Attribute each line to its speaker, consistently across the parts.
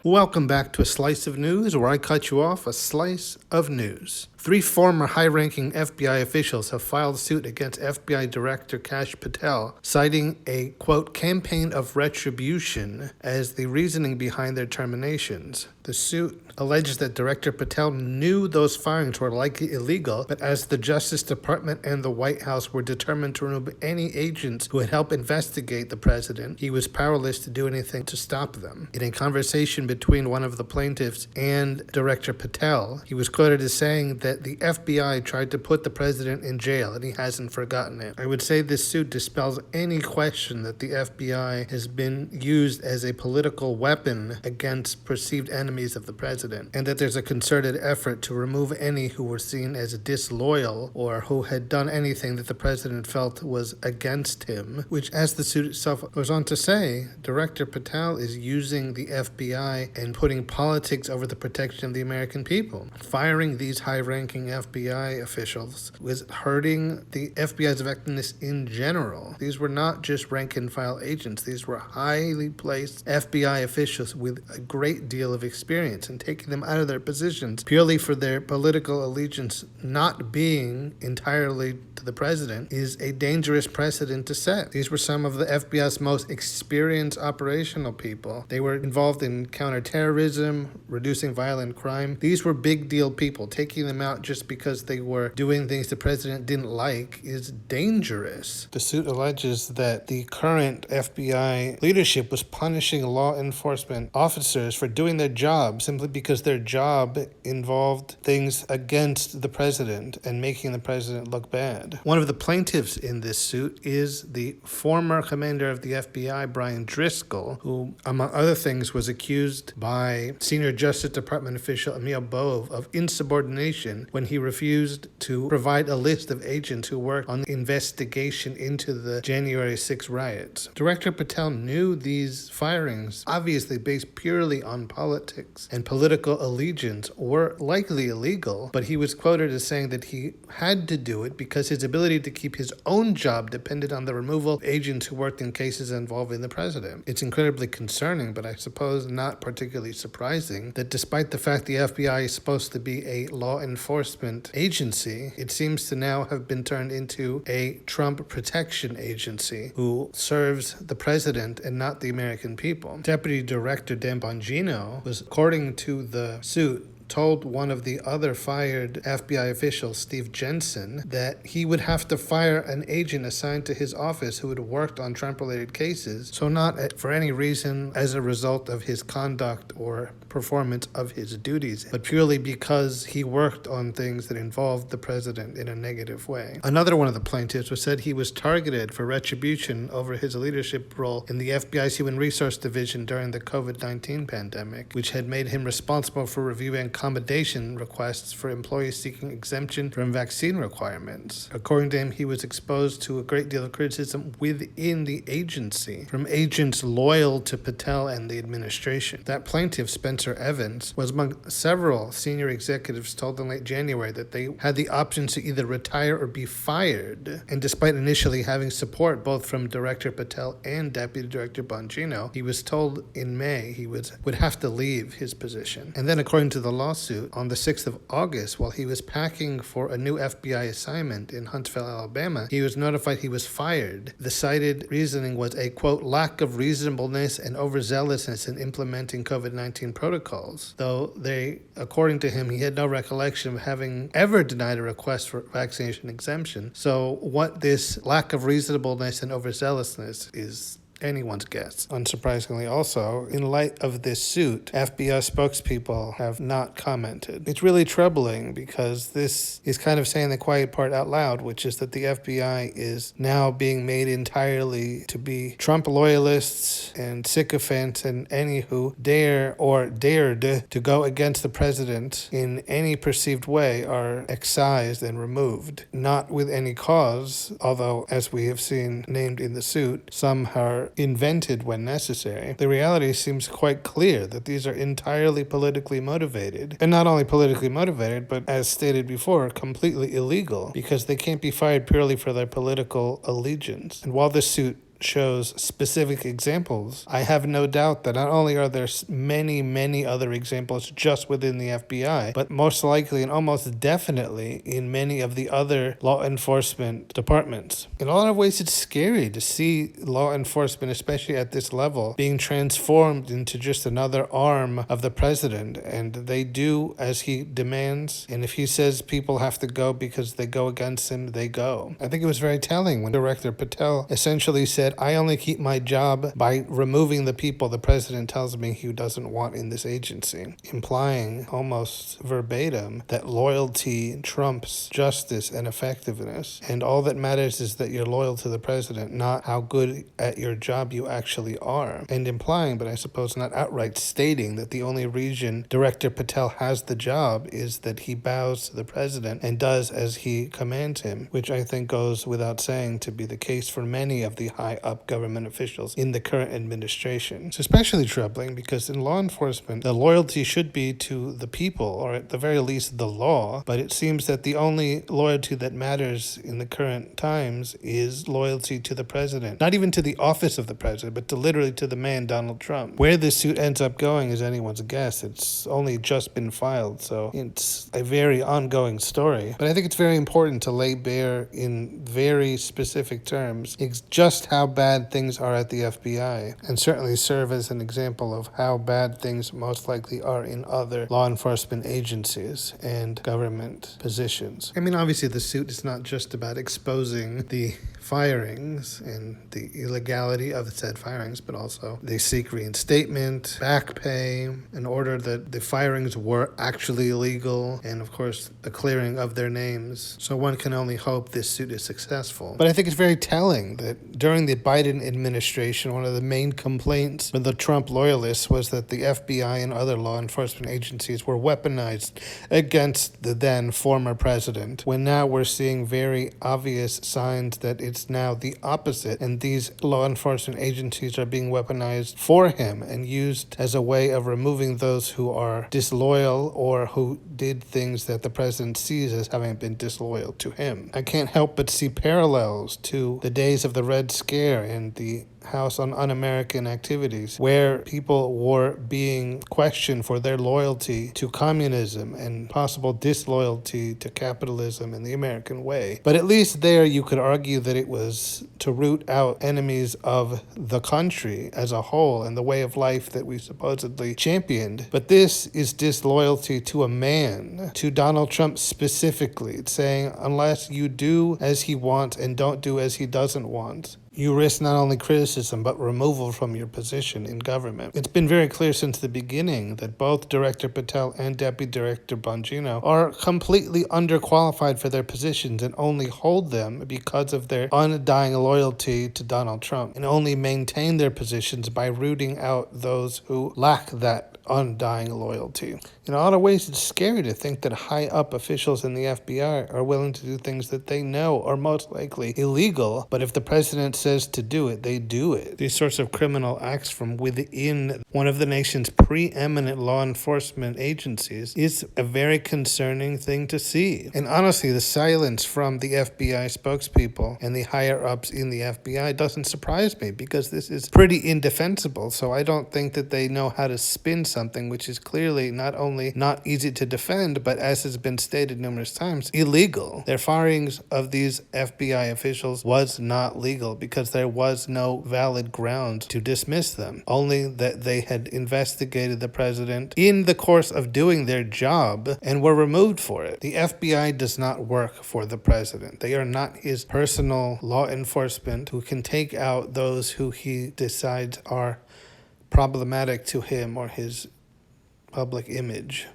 Speaker 1: Welcome back to A Slice of News, where I cut you off a slice of news. 3 former high-ranking FBI officials have filed suit against FBI Director Kash Patel, citing a, quote, campaign of retribution as the reasoning behind their terminations. The suit alleges that Director Patel knew those firings were likely illegal, but as the Justice Department and the White House were determined to remove any agents who had helped investigate the president, he was powerless to do anything to stop them. In a conversation between one of the plaintiffs and Director Patel, he was quoted as saying that the FBI tried to put the president in jail and he hasn't forgotten it. I would say this suit dispels any question that the FBI has been used as a political weapon against perceived enemies of the president, and that there's a concerted effort to remove any who were seen as disloyal or who had done anything that the president felt was against him, which, as the suit itself goes on to say, Director Patel is using the FBI and putting politics over the protection of the American people. Firing these high-ranking FBI officials was hurting the FBI's effectiveness in general. These were not just rank-and-file agents. These were highly placed FBI officials with a great deal of experience, and taking them out of their positions purely for their political allegiance not being entirely to the president is a dangerous precedent to set. These were some of the FBI's most experienced operational people. They were involved in counterterrorism, reducing violent crime. These were big deal people. Taking them out just because they were doing things the president didn't like is dangerous. The suit alleges that the current FBI leadership was punishing law enforcement officers for doing their job simply because their job involved things against the president and making the president look bad. One of the plaintiffs in this suit is the former commander of the FBI, Brian Driscoll, who, among other things, was accused by senior Justice Department official Emil Bove of insubordination when he refused to provide a list of agents who worked on the investigation into the January 6 riots. Director Patel knew these firings, obviously based purely on politics and political allegiance, were likely illegal, but he was quoted as saying that he had to do it because his ability to keep his own job depended on the removal of agents who worked in cases involving the president. It's incredibly concerning, but I suppose not particularly surprising, that despite the fact the FBI is supposed to be a law enforcement agency, it seems to now have been turned into a Trump protection agency who serves the president and not the American people. Deputy Director Dan Bongino was, according to the suit, told one of the other fired FBI officials, Steve Jensen, that he would have to fire an agent assigned to his office who had worked on Trump-related cases, so not for any reason as a result of his conduct or performance of his duties, but purely because he worked on things that involved the president in a negative way. Another one of the plaintiffs was said he was targeted for retribution over his leadership role in the FBI's Human Resource Division during the COVID-19 pandemic, which had made him responsible for reviewing accommodation requests for employees seeking exemption from vaccine requirements. According to him, he was exposed to a great deal of criticism within the agency from agents loyal to Patel and the administration. That plaintiff, Spencer Evans, was among several senior executives told in late January that they had the option to either retire or be fired. And despite initially having support both from Director Patel and Deputy Director Bongino, he was told in May he would have to leave his position. And then, according to the lawsuit, on the 6th of August, while he was packing for a new FBI assignment in Huntsville, Alabama, he was notified he was fired. The cited reasoning was a, quote, lack of reasonableness and overzealousness in implementing COVID-19 protocols, though according to him, he had no recollection of having ever denied a request for vaccination exemption. So what this lack of reasonableness and overzealousness is anyone's guess. Unsurprisingly also, in light of this suit, FBI spokespeople have not commented. It's really troubling because this is kind of saying the quiet part out loud, which is that the FBI is now being made entirely to be Trump loyalists and sycophants, and any who dare or dared to go against the president in any perceived way are excised and removed, not with any cause, although, as we have seen named in the suit, some are invented when necessary. The reality seems quite clear that these are entirely politically motivated, and not only politically motivated, but as stated before, completely illegal, because they can't be fired purely for their political allegiance. And while this suit shows specific examples, I have no doubt that not only are there many, many other examples just within the FBI, but most likely and almost definitely in many of the other law enforcement departments. In a lot of ways, it's scary to see law enforcement, especially at this level, being transformed into just another arm of the president, and they do as he demands, and if he says people have to go because they go against him, they go. I think it was very telling when Director Patel essentially said, I only keep my job by removing the people the president tells me he doesn't want in this agency, implying almost verbatim that loyalty trumps justice and effectiveness, and all that matters is that you're loyal to the president, not how good at your job you actually are, and implying, but I suppose not outright stating, that the only reason Director Patel has the job is that he bows to the president and does as he commands him, which I think goes without saying to be the case for many of the high-up government officials in the current administration. It's especially troubling because in law enforcement, the loyalty should be to the people, or at the very least the law, but it seems that the only loyalty that matters in the current times is loyalty to the president. Not even to the office of the president, but to literally to the man, Donald Trump. Where this suit ends up going is anyone's guess. It's only just been filed, so it's a very ongoing story. But I think it's very important to lay bare in very specific terms just how bad things are at the FBI, and certainly serve as an example of how bad things most likely are in other law enforcement agencies and government positions. I mean, obviously the suit is not just about exposing the firings and the illegality of said firings, but also they seek reinstatement, back pay, in order that the firings were actually illegal, and of course the clearing of their names. So one can only hope this suit is successful. But I think it's very telling that during the Biden administration, one of the main complaints from the Trump loyalists was that the FBI and other law enforcement agencies were weaponized against the then former president, when now we're seeing very obvious signs that it's now the opposite, and these law enforcement agencies are being weaponized for him and used as a way of removing those who are disloyal or who did things that the president sees as having been disloyal to him. I can't help but see parallels to the days of the Red Scare and the House on Un-American Activities, where people were being questioned for their loyalty to communism and possible disloyalty to capitalism and the American way. But at least there you could argue that it was to root out enemies of the country as a whole and the way of life that we supposedly championed. But this is disloyalty to a man, to Donald Trump specifically. It's saying unless you do as he wants and don't do as he doesn't want, you risk not only criticism, but removal from your position in government. It's been very clear since the beginning that both Director Patel and Deputy Director Bongino are completely underqualified for their positions and only hold them because of their undying loyalty to Donald Trump, and only maintain their positions by rooting out those who lack that undying loyalty. In a lot of ways, it's scary to think that high-up officials in the FBI are willing to do things that they know are most likely illegal, but if the president says to do it, they do it. These sorts of criminal acts from within one of the nation's preeminent law enforcement agencies is a very concerning thing to see. And honestly, the silence from the FBI spokespeople and the higher-ups in the FBI doesn't surprise me, because this is pretty indefensible, so I don't think that they know how to spin something which is clearly not only not easy to defend, but as has been stated numerous times, illegal. Their firings of these FBI officials was not legal because there was no valid ground to dismiss them, only that they had investigated the president in the course of doing their job and were removed for it. The FBI does not work for the president. They are not his personal law enforcement who can take out those who he decides are problematic to him or his public image.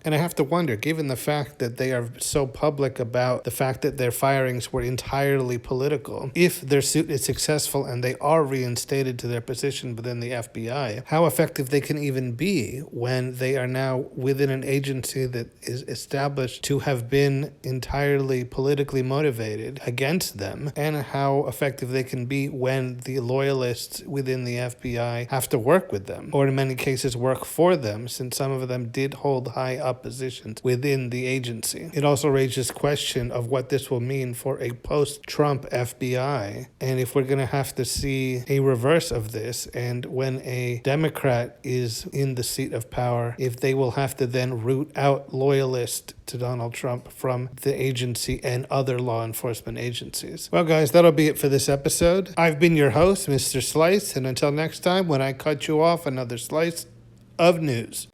Speaker 1: And I have to wonder, given the fact that they are so public about the fact that their firings were entirely political, if their suit is successful and they are reinstated to their position within the FBI, how effective they can even be when they are now within an agency that is established to have been entirely politically motivated against them, and how effective they can be when the loyalists within the FBI have to work with them, or in many cases work for them, since some of them did hold high up top positions within the agency. It also raises question of what this will mean for a post-Trump FBI, and if we're going to have to see a reverse of this, and when a Democrat is in the seat of power, if they will have to then root out loyalists to Donald Trump from the agency and other law enforcement agencies. Well, guys, that'll be it for this episode. I've been your host, Mr. Slice, and until next time, when I cut you off, another slice of news.